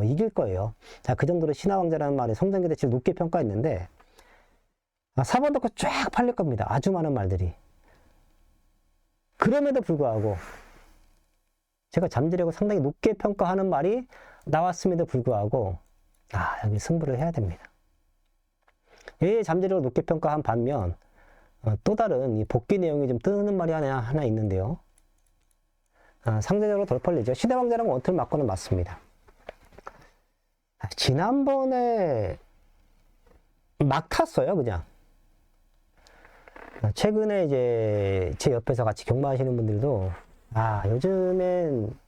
S1: 이길 거예요. 자, 그 정도로 신화왕자라는 말에 성장 기대치를 높게 평가했는데 4번 덕후 쫙 팔릴 겁니다. 아주 많은 말들이. 그럼에도 불구하고 제가 잠재력을 상당히 높게 평가하는 말이 나왔음에도 불구하고 여기 승부를 해야 됩니다. 왜 잠재력을 높게 평가한 반면 또 다른 이 복귀 내용이 좀 뜨는 말이 하나 있는데요. 상대적으로 덜 팔리죠. 시대왕자랑 원투를 맞고는 맞습니다. 지난번에 막 탔어요, 그냥. 최근에 이제 제 옆에서 같이 경마하시는 분들도 요즘엔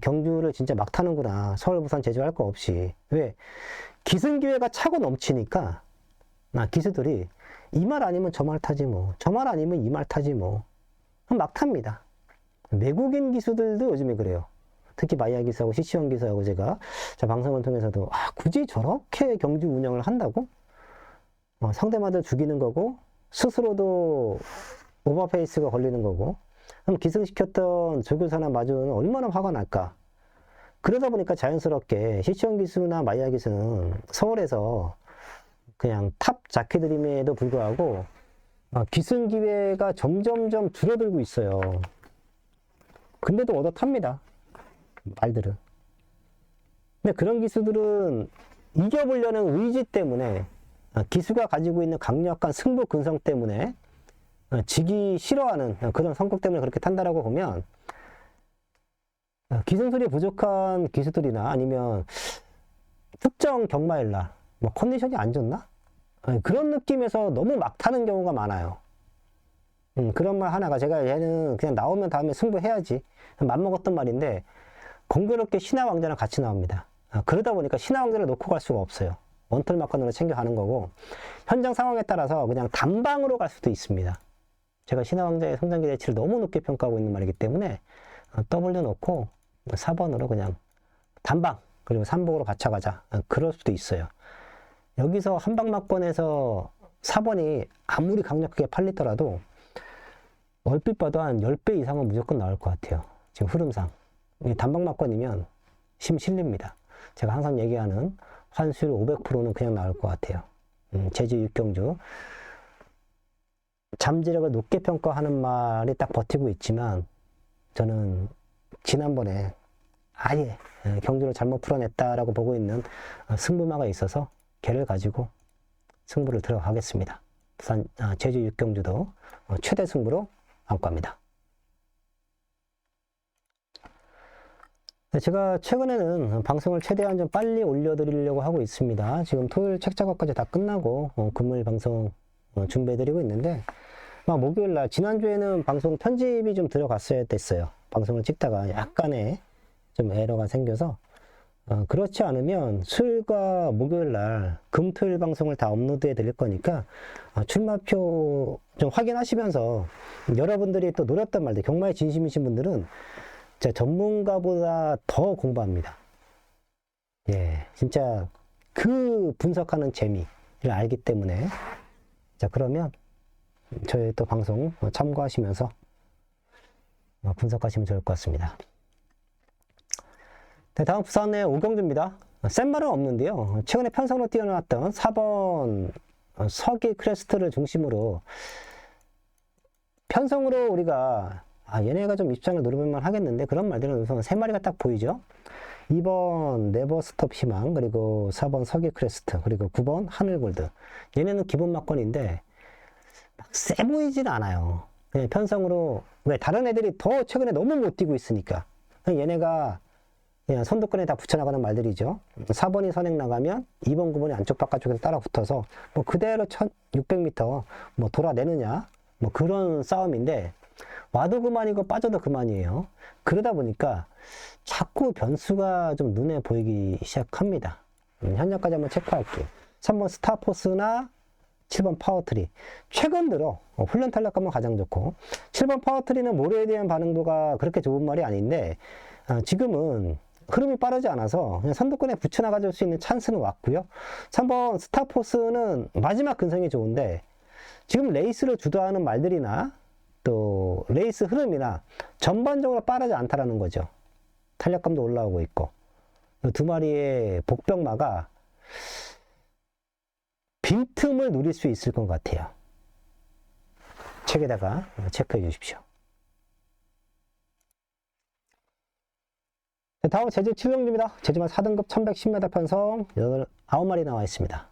S1: 경주를 진짜 막 타는구나. 서울, 부산, 제주 할 거 없이. 왜? 기승기회가 차고 넘치니까 기수들이 이 말 아니면 저 말 타지 뭐. 저 말 아니면 이 말 타지 뭐. 막 탑니다. 외국인 기수들도 요즘에 그래요. 특히 마이야 기수하고 시시원 기수하고 제가 방송을 통해서도 굳이 저렇게 경주 운영을 한다고? 상대마다 죽이는 거고 스스로도 오버페이스가 걸리는 거고 그럼 기승시켰던 조교사나 마주는 얼마나 화가 날까? 그러다 보니까 자연스럽게 시시원 기수나 마이야 기수는 서울에서 그냥 탑 자켓드림에도 불구하고 기승 기회가 점점점 줄어들고 있어요. 근데도 얻어 탑니다. 말들은. 근데 그런 기수들은 이겨보려는 의지 때문에 기수가 가지고 있는 강력한 승부 근성 때문에 지기 싫어하는 그런 성격 때문에 그렇게 탄다라고 보면 기승술이 부족한 기수들이나 아니면 특정 경마일 날 뭐 컨디션이 안 좋나? 그런 느낌에서 너무 막 타는 경우가 많아요. 그런 말 하나가 제가 얘는 그냥 나오면 다음에 승부해야지 맘먹었던 말인데 공교롭게 신화왕자랑 같이 나옵니다. 그러다 보니까 신화왕자를 놓고 갈 수가 없어요. 원털 막건으로 챙겨 가는 거고 현장 상황에 따라서 그냥 단방으로 갈 수도 있습니다. 제가 신화왕자의 성장 기대치를 너무 높게 평가하고 있는 말이기 때문에 W 놓고 4번으로 그냥 단방 그리고 3복으로 받쳐가자 그럴 수도 있어요. 여기서 한방막권에서 4번이 아무리 강력하게 팔리더라도 얼핏 봐도 한 10배 이상은 무조건 나올 것 같아요. 지금 흐름상. 단방막권이면 심 실립니다. 제가 항상 얘기하는 환수율 500%는 그냥 나올 것 같아요. 제주 육경주. 잠재력을 높게 평가하는 말이 딱 버티고 있지만 저는 지난번에 아예 경주를 잘못 풀어냈다라고 보고 있는 승부마가 있어서 걔를 가지고 승부를 들어가겠습니다. 부산 제주 육경주도 최대 승부로 안고 갑니다. 제가 최근에는 방송을 최대한 좀 빨리 올려드리려고 하고 있습니다. 지금 토요일 책 작업까지 다 끝나고 금요일 방송 준비해드리고 있는데 목요일날 지난주에는 방송 편집이 좀 들어갔어야 됐어요. 방송을 찍다가 약간의 좀 에러가 생겨서 그렇지 않으면 수요일과 목요일날 금토일 방송을 다 업로드해 드릴 거니까 출마표 좀 확인하시면서 여러분들이 또 노렸단 말들 경마에 진심이신 분들은 진짜 전문가보다 더 공부합니다. 예, 진짜 그 분석하는 재미를 알기 때문에 자 그러면 저희 또 방송 참고하시면서 분석하시면 좋을 것 같습니다. 네, 다음 부산의 오경주입니다. 센 말은 없는데요. 최근에 편성으로 뛰어나왔던 4번 서기 크레스트를 중심으로 편성으로 우리가 얘네가 좀 입장을 노려볼만 하겠는데 그런 말들은 우선 3마리가 딱 보이죠. 2번 네버스톱 희망, 그리고 4번 석유 크레스트, 그리고 9번 하늘골드. 얘네는 기본 막건인데 막 세 보이진 않아요. 그냥 편성으로, 왜 다른 애들이 더 최근에 너무 못 뛰고 있으니까 그냥 얘네가 그냥 선두권에 다 붙여나가는 말들이죠. 4번이 선행 나가면 2번, 9번이 안쪽 바깥쪽에서 따라 붙어서 뭐 그대로 1600m 뭐 돌아내느냐 뭐 그런 싸움인데, 와도 그만이고 빠져도 그만이에요. 그러다 보니까 자꾸 변수가 좀 눈에 보이기 시작합니다. 현재까지 한번 체크할게요. 3번 스타포스나 7번 파워트리. 최근 들어 훈련 탄력감은 가장 좋고, 7번 파워트리는 모래에 대한 반응도가 그렇게 좋은 말이 아닌데 지금은 흐름이 빠르지 않아서 그냥 선두권에 붙여나가줄 수 있는 찬스는 왔고요. 3번 스타포스는 마지막 근성이 좋은데 지금 레이스를 주도하는 말들이나 또 레이스 흐름이나 전반적으로 빠르지 않다라는 거죠. 탄력감도 올라오고 있고, 두 마리의 복병마가 빈틈을 누릴 수 있을 것 같아요. 책에다가 체크해 주십시오. 다음 제주 7경주입니다. 제주만 4등급 1110m 편성 9마리 나와 있습니다.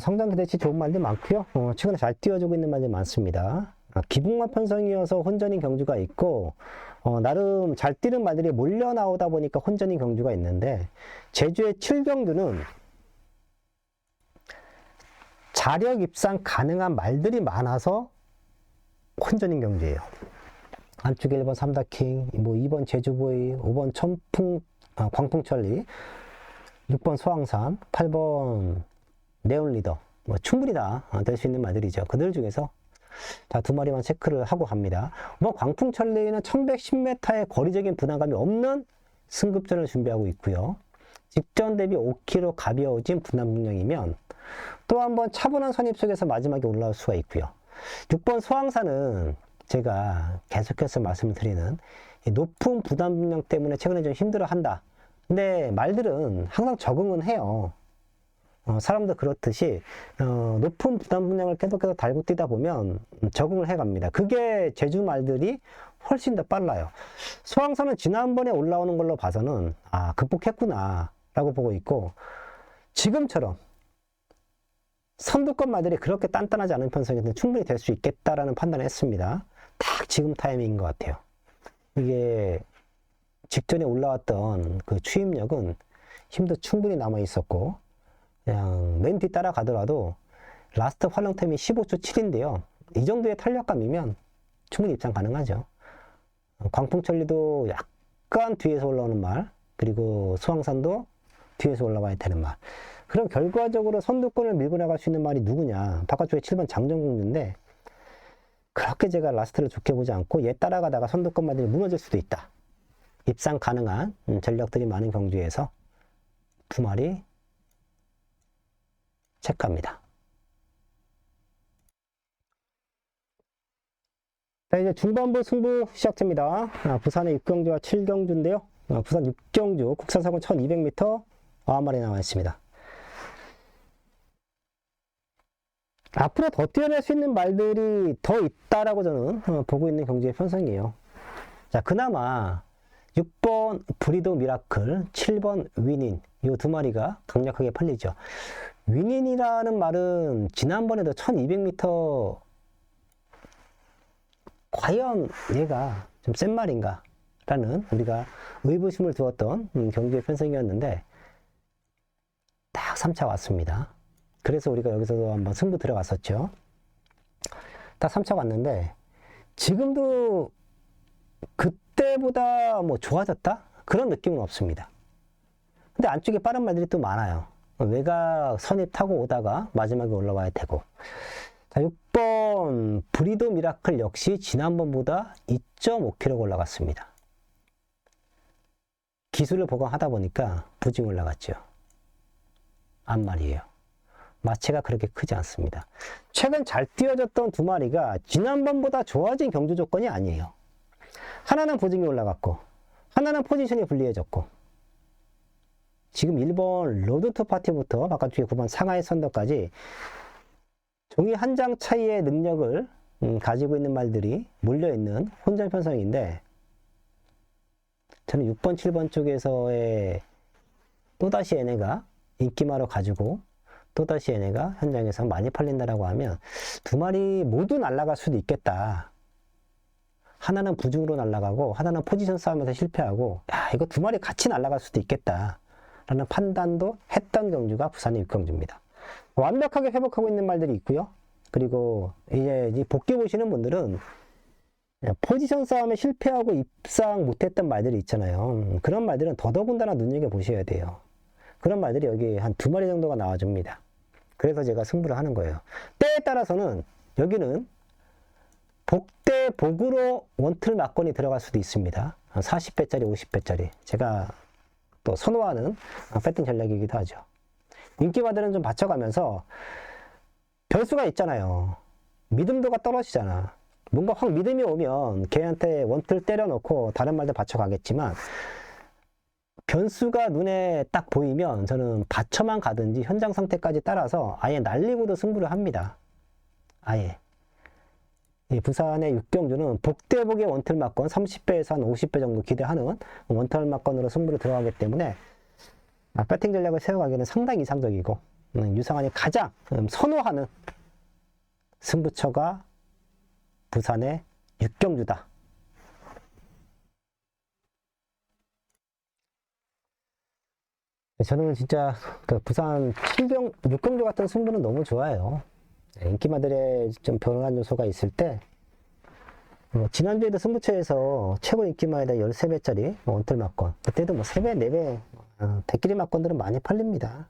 S1: 성장 기대치 좋은 말들 많고요. 최근에 잘 띄워주고 있는 말들 많습니다. 기복만 편성이어서 혼전인 경주가 있고, 나름 잘 뛰는 말들이 몰려 나오다 보니까 혼전인 경주가 있는데, 제주의 7경주는 자력 입상 가능한 말들이 많아서 혼전인 경주예요. 안쪽에 1번 삼다킹, 뭐 2번 제주보이, 5번 광풍천리, 6번 소왕산, 8번 네온리더, 뭐 충분히 다 될 수 있는 말들이죠. 그들 중에서 자, 두 마리만 체크를 하고 갑니다. 뭐 광풍천리는 1110m의 거리적인 부담감이 없는 승급전을 준비하고 있고요. 직전 대비 5kg 가벼워진 부담 능력이면 또 한번 차분한 선입 속에서 마지막에 올라올 수가 있고요. 6번 소왕산은 제가 계속해서 말씀을 드리는 높은 부담 능력 때문에 최근에 좀 힘들어 한다. 근데 말들은 항상 적응은 해요. 사람도 그렇듯이 높은 부담 분량을 계속해서 달고 뛰다 보면 적응을 해갑니다. 그게 제주 말들이 훨씬 더 빨라요. 소왕산은 지난번에 올라오는 걸로 봐서는 극복했구나 라고 보고 있고, 지금처럼 선두권 말들이 그렇게 단단하지 않은 편성에서는 충분히 될 수 있겠다라는 판단을 했습니다. 딱 지금 타이밍인 것 같아요. 이게 직전에 올라왔던 그 추임력은 힘도 충분히 남아 있었고, 그냥 맨 뒤 따라가더라도 라스트 활용템이 15초 7인데요. 이 정도의 탄력감이면 충분히 입장 가능하죠. 광풍천리도 약간 뒤에서 올라오는 말, 그리고 수왕산도 뒤에서 올라와야 되는 말. 그럼 결과적으로 선두권을 밀고 나갈 수 있는 말이 누구냐? 바깥쪽에 7번 장정공주인데 그렇게 제가 라스트를 좋게 보지 않고 얘 따라가다가 선두권 말들이 무너질 수도 있다. 입상 가능한 전력들이 많은 경주에서 두 마리 체크합니다. 자, 이제 중반부 승부 시작됩니다. 부산의 6경주와 7경주인데요. 부산 6경주 국산사고 1200m 9마리 나와 있습니다. 앞으로 더 뛰어낼 수 있는 말들이 더 있다라고 저는 보고 있는 경주의 편성이에요. 자, 그나마 6번 브리도 미라클, 7번 위닌, 이 두 마리가 강력하게 팔리죠. 위닌이라는 말은 지난번에도 1200m 과연 얘가 좀 센 말인가 라는 우리가 의구심을 두었던 경주의 편성이었는데 딱 3차 왔습니다. 그래서 우리가 여기서도 한번 승부 들어갔었죠. 딱 3차 왔는데 지금도 그때보다 뭐 좋아졌다? 그런 느낌은 없습니다. 근데 안쪽에 빠른 말들이 또 많아요. 외곽 선입 타고 오다가 마지막에 올라와야 되고. 자, 6번 브리도 미라클 역시 지난번보다 2.5kg 올라갔습니다. 기술을 보강하다 보니까 부징 올라갔죠. 앞말이에요. 마체가 그렇게 크지 않습니다. 최근 잘 뛰어졌던 두 마리가 지난번보다 좋아진 경주 조건이 아니에요. 하나는 보증이 올라갔고 하나는 포지션이 불리해졌고, 지금 1번 로드투 파티부터 바깥쪽에 9번 상하이 선더까지 종이 한 장 차이의 능력을 가지고 있는 말들이 몰려있는 혼전 편성인데 저는 6번, 7번 쪽에서의 또다시 얘네가 인기마로 가지고 또다시 얘네가 현장에서 많이 팔린다라고 하면 두 마리 모두 날아갈 수도 있겠다. 하나는 부중으로 날아가고 하나는 포지션 싸움에서 실패하고 야, 이거 두 마리 같이 날아갈 수도 있겠다 라는 판단도 했던 경주가 부산의 육경주입니다. 완벽하게 회복하고 있는 말들이 있고요. 그리고 이제 복귀 보시는 분들은 포지션 싸움에 실패하고 입상 못했던 말들이 있잖아요. 그런 말들은 더더군다나 눈여겨보셔야 돼요. 그런 말들이 여기 한 두 마리 정도가 나와줍니다. 그래서 제가 승부를 하는 거예요. 때에 따라서는 여기는 복대 복으로 원틀 막건이 들어갈 수도 있습니다. 40배짜리 50배짜리 제가 또 선호하는 배팅 전략이기도 하죠. 인기마들은 좀 받쳐가면서 변수가 있잖아요. 믿음도가 떨어지잖아. 뭔가 확 믿음이 오면 걔한테 원틀 때려놓고 다른 말들 받쳐가겠지만 변수가 눈에 딱 보이면 저는 받쳐만 가든지 현장 상태까지 따라서 아예 날리고도 승부를 합니다. 아예. 이 부산의 육경주는 복대복의 원틀 막건 30배에서 한 50배 정도 기대하는 원틀 막건으로 승부를 들어가기 때문에 배팅 전략을 세워가기에는 상당히 이상적이고 유상환이 가장 선호하는 승부처가 부산의 육경주다. 저는 진짜 그 부산 6경주 같은 승부는 너무 좋아해요. 인기마들의 좀 변화한 요소가 있을 때 지난주에도 승부처에서 최고 인기마에 대한 13배짜리 원틀 막건 그때도 3배, 4배 대끼리 막건들은 많이 팔립니다.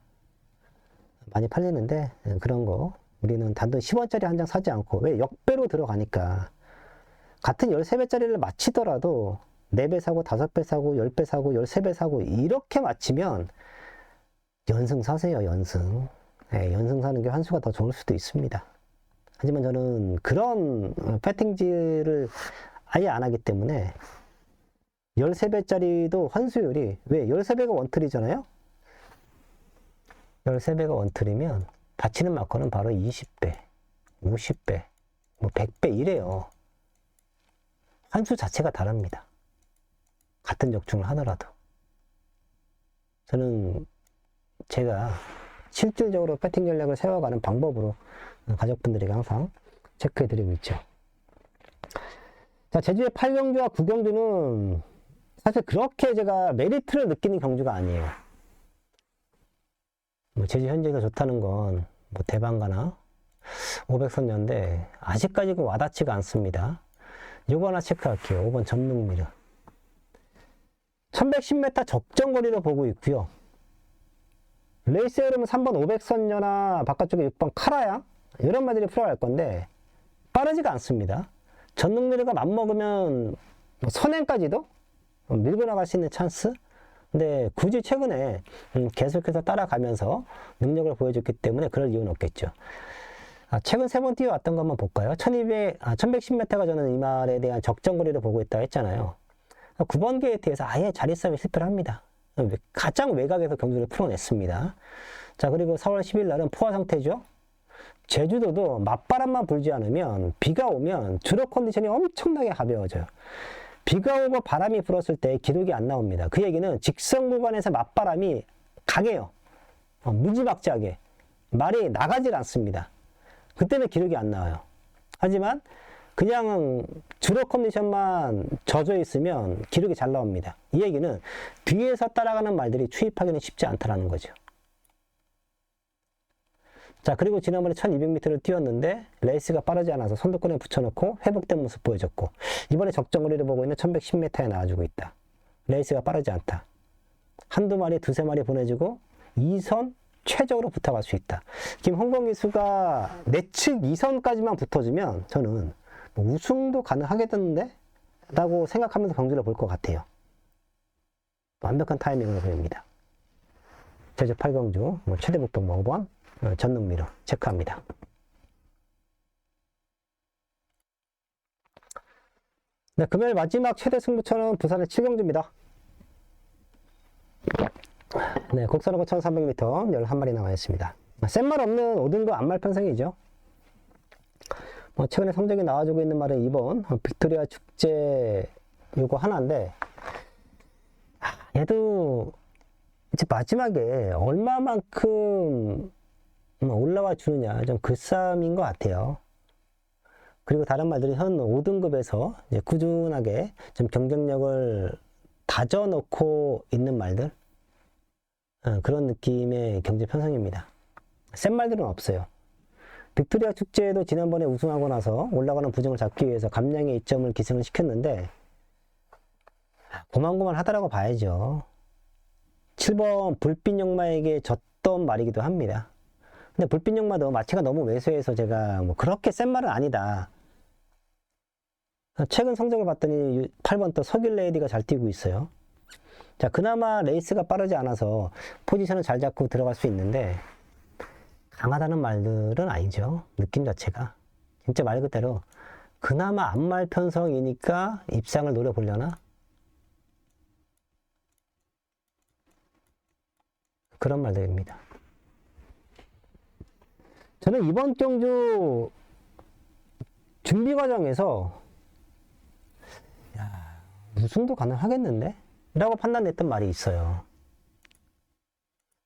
S1: 많이 팔리는데 그런 거 우리는 단돈 10원짜리 한 장 사지 않고 왜 역배로 들어가니까 같은 13배짜리를 맞히더라도 4배 사고 5배 사고 10배 사고 13배 사고 이렇게 맞히면 연승 사세요. 연승. 네, 연승 사는 게 환수가 더 좋을 수도 있습니다. 하지만 저는 그런 배팅질을 아예 안 하기 때문에 13배짜리도 환수율이 왜 13배가 원틀이잖아요. 13배가 원틀이면 받치는 막건은 바로 20배, 50배, 100배 이래요. 환수 자체가 다릅니다. 같은 적중을 하더라도. 저는 제가 실질적으로 배팅 전략을 세워가는 방법으로 가족분들에게 항상 체크해드리고 있죠. 자, 제주의 8경주와 9경주는 사실 그렇게 제가 메리트를 느끼는 경주가 아니에요. 제주 현지에서 좋다는 건 대방가나 500선녀인데 아직까지 와닿지가 않습니다. 요거 하나 체크할게요. 5번 전능미르 1110m 적정거리로 보고 있고요. 레이스 흐름은 3번 500선녀나 바깥쪽에 6번 카라양 이런 말들이 풀어갈 건데 빠르지가 않습니다. 전능미르가 맘먹으면 선행까지도 밀고 나갈 수 있는 찬스. 근데 굳이 최근에 계속해서 따라가면서 능력을 보여줬기 때문에 그럴 이유는 없겠죠. 최근 3번 뛰어왔던 거 한번 볼까요? 1110m가 저는 이 말에 대한 적정거리를 보고 있다고 했잖아요. 9번 게이트에서 아예 자리싸움에 실패를 합니다. 가장 외곽에서 경주를 풀어냈습니다. 자, 그리고 4월 10일 날은 포화 상태죠. 제주도도 맞바람만 불지 않으면 비가 오면 주로 컨디션이 엄청나게 가벼워져요. 비가 오고 바람이 불었을 때 기록이 안 나옵니다. 그 얘기는 직선 구간에서 맞바람이 강해요. 무지막지하게. 말이 나가질 않습니다. 그때는 기록이 안 나와요. 하지만 그냥 주로 컨디션만 젖어 있으면 기록이 잘 나옵니다. 이 얘기는 뒤에서 따라가는 말들이 추입하기는 쉽지 않다는 거죠. 자, 그리고 지난번에 1200m를 뛰었는데 레이스가 빠르지 않아서 선두권에 붙여놓고 회복된 모습 보여줬고 이번에 적정거리를 보고 있는 1110m에 나와주고 있다. 레이스가 빠르지 않다. 한두 마리, 두세 마리 보내주고 2선 최적으로 붙어갈 수 있다. 김홍범 기수가 내측 2선까지만 붙어주면 저는 우승도 가능하겠던데? 라고 생각하면서 경주를 볼 것 같아요. 완벽한 타이밍으로 보입니다. 제주 8경주 최대 복동 5번 전능미르 체크합니다. 네, 금요일 마지막 최대 승부처는 부산의 7경주입니다. 네, 곡선호가 1300m 11마리 나와 있습니다. 센 말 없는 5등급 안말 편성이죠. 최근에 성적이 나와주고 있는 말은 2번 빅토리아 축제 요거 하나인데 얘도 이제 마지막에 얼마만큼 올라와 주느냐 좀 그 싸움인 것 같아요. 그리고 다른 말들은 현 5등급에서 이제 꾸준하게 좀 경쟁력을 다져놓고 있는 말들, 그런 느낌의 경제 편성입니다. 센 말들은 없어요. 빅토리아 축제에도 지난번에 우승하고 나서 올라가는 부정을 잡기 위해서 감량의 이점을 기승을 시켰는데 고만고만 하다라고 봐야죠. 7번 불빛 역마에게 졌던 말이기도 합니다. 근데 불빛 역마도 마치가 너무 왜소해서 제가 뭐 그렇게 센 말은 아니다. 최근 성적을 봤더니 8번 또 서길레이디가 잘 뛰고 있어요. 자, 그나마 레이스가 빠르지 않아서 포지션을 잘 잡고 들어갈 수 있는데 강하다는 말들은 아니죠. 느낌 자체가. 진짜 말 그대로 그나마 앞말 편성이니까 입상을 노려보려나? 그런 말들입니다. 저는 이번 경주 준비 과정에서 우승도 가능하겠는데? 라고 판단했던 말이 있어요.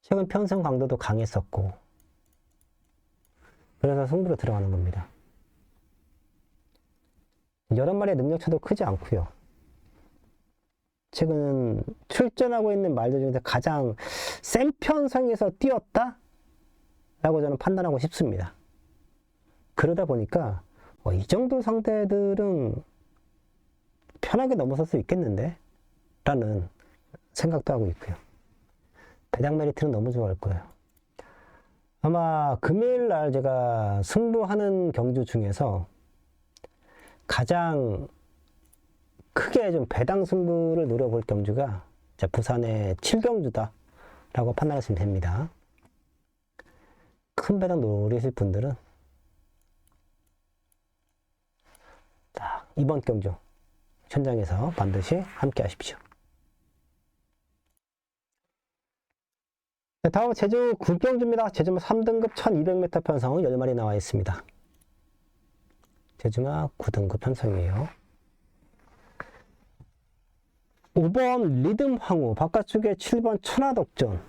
S1: 최근 편성 강도도 강했었고 그래서 승부로 들어가는 겁니다. 여러 마리의 능력차도 크지 않고요. 최근 출전하고 있는 말들 중에서 가장 센 편성에서 뛰었다? 라고 저는 판단하고 싶습니다. 그러다 보니까 이 정도 상대들은 편하게 넘어설 수 있겠는데? 라는 생각도 하고 있고요. 배당 메리트는 너무 좋아할 거예요. 아마 금요일 날 제가 승부하는 경주 중에서 가장 크게 좀 배당 승부를 노려볼 경주가 부산의 7경주다 라고 판단하시면 됩니다. 큰 배당 노리실 분들은 이번 경주 현장에서 반드시 함께 하십시오. 네, 다음은 제주 9경주입니다. 제주마 3등급 1200m 편성 10마리 나와 있습니다. 제주마 9등급 편성이에요. 5번 리듬 황후, 바깥쪽에 7번 천하덕전.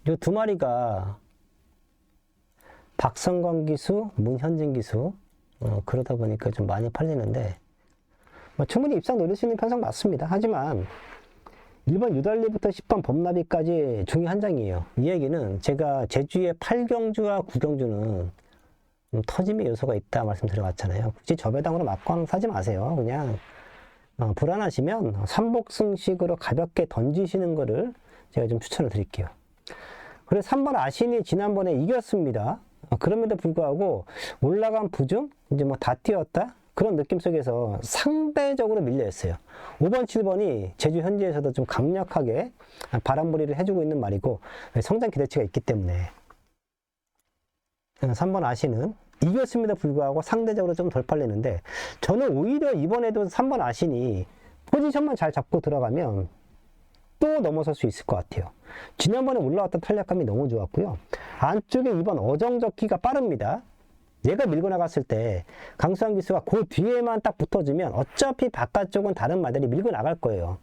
S1: 이 두 마리가 박성광 기수, 문현진 기수, 그러다 보니까 좀 많이 팔리는데, 충분히 입상 노릴 수 있는 편성 맞습니다. 하지만 1번 유달리부터 10번 범나비까지 중에 한 장이에요. 이 얘기는 제가 제주의 8경주와 9경주는 터짐의 요소가 있다 말씀드려봤잖아요. 굳이 저배당으로 막광 사지 마세요. 그냥 불안하시면 삼복승식으로 가볍게 던지시는 거를 제가 좀 추천을 드릴게요. 그래서 3번 아신이 지난번에 이겼습니다. 그럼에도 불구하고 올라간 부중 이제 뭐 다 뛰었다 그런 느낌 속에서 상대적으로 밀려있어요. 5번 7번이 제주 현지에서도 좀 강력하게 바람몰이를 해주고 있는 말이고 성장 기대치가 있기 때문에 3번 아신은 이겼음에도 불구하고 상대적으로 좀 덜 팔리는데, 저는 오히려 이번에도 3번 아신이 포지션만 잘 잡고 들어가면 또 넘어설 수 있을 것 같아요. 지난번에 올라왔던 탄력감이 너무 좋았고요. 안쪽에 2번 어정적기가 빠릅니다. 얘가 밀고 나갔을 때 강수환 기수가 그 뒤에만 딱 붙어주면 어차피 바깥쪽은 다른 말들이 밀고 나갈 거예요.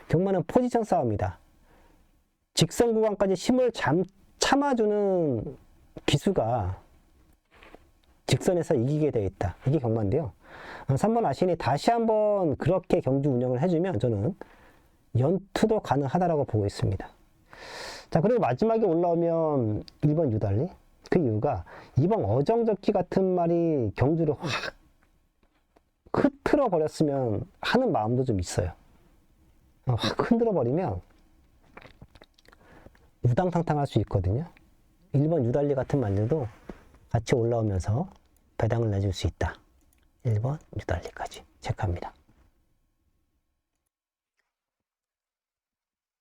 S1: 경마는 포지션 싸움이다. 직선 구간까지 힘을 참아주는 기수가 직선에서 이기게 되어 있다. 이게 경마인데요. 3번 아신이 다시 한번 그렇게 경주 운영을 해주면 저는 연투도 가능하다라고 보고 있습니다. 자, 그리고 마지막에 올라오면 1번 유달리. 그 이유가 2번 어정적기 같은 말이 경주를 확 흐트러 버렸으면 하는 마음도 좀 있어요. 확 흔들어 버리면 우당탕탕할 수 있거든요. 1번 유달리 같은 말들도 같이 올라오면서 배당을 내줄 수 있다. 1번 유달리까지 체크합니다.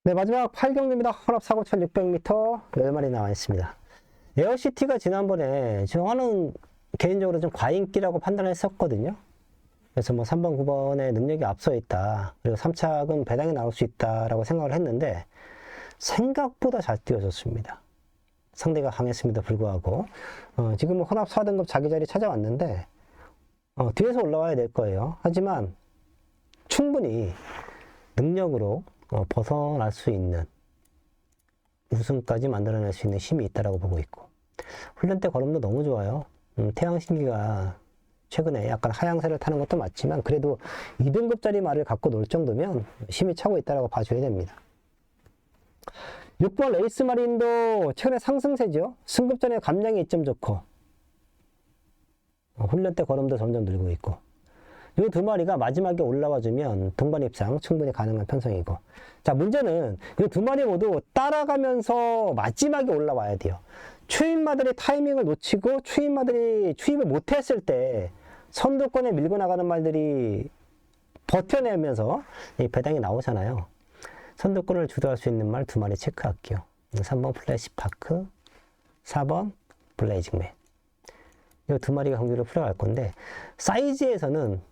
S1: 네, 마지막 8경주입니다. 혼합 사고 1600m 10마리 나와 있습니다. 에어시티가 지난번에 저는 개인적으로 좀 과인기라고 판단을 했었거든요. 그래서 뭐 3번, 9번의 능력이 앞서 있다. 그리고 3착은 배당이 나올 수 있다라고 생각을 했는데 생각보다 잘 뛰어졌습니다. 상대가 강했음에도 불구하고 지금은 혼합 4등급 자기 자리 찾아왔는데 뒤에서 올라와야 될 거예요. 하지만 충분히 능력으로 벗어날 수 있는 우승까지 만들어낼 수 있는 힘이 있다라고 보고 있고, 훈련 때 걸음도 너무 좋아요. 태양신기가 최근에 약간 하향세를 타는 것도 맞지만 그래도 2등급짜리 말을 갖고 놀 정도면 힘이 차고 있다라고 봐줘야 됩니다. 6번 레이스 마린도 최근에 상승세죠. 승급전에 감량이 2점 좋고 훈련 때 걸음도 점점 늘고 있고, 이 두 마리가 마지막에 올라와주면 동반 입상 충분히 가능한 편성이고, 자, 문제는 이 두 마리 모두 따라가면서 마지막에 올라와야 돼요. 추임마들이 타이밍을 놓치고 추임마들이 추임을 못했을 때 선두권에 밀고 나가는 말들이 버텨내면서 이 배당이 나오잖아요. 선두권을 주도할 수 있는 말 두 마리 체크할게요. 3번 플래시파크, 4번 블레이징맨. 이 두 마리가 경기를 풀어갈 건데, 사이즈에서는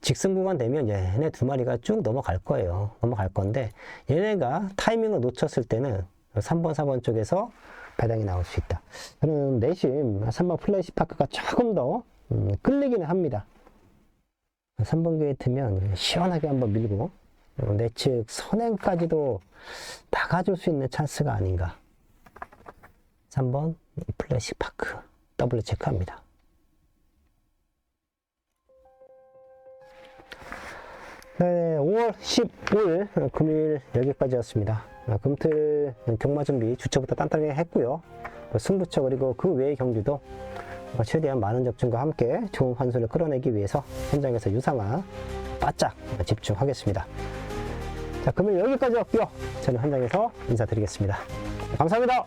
S1: 직선 구간 되면 얘네 두 마리가 쭉 넘어갈 거예요. 넘어갈 건데, 얘네가 타이밍을 놓쳤을 때는 3번, 4번 쪽에서 배당이 나올 수 있다. 저는 내심 3번 플래시파크가 조금 더 끌리기는 합니다. 3번 게이트면 시원하게 한번 밀고 내측 선행까지도 나가줄 수 있는 찬스가 아닌가. 3번 플래시파크 더블 체크합니다. 네, 5월 15일 금요일 여기까지였습니다. 금틀 경마 준비 주초부터 단단하게 했고요. 승부처 그리고 그 외의 경기도 최대한 많은 적중과 함께 좋은 환수를 끌어내기 위해서 현장에서 유상화 바짝 집중하겠습니다. 자, 금요일 여기까지였고요. 저는 현장에서 인사드리겠습니다. 감사합니다.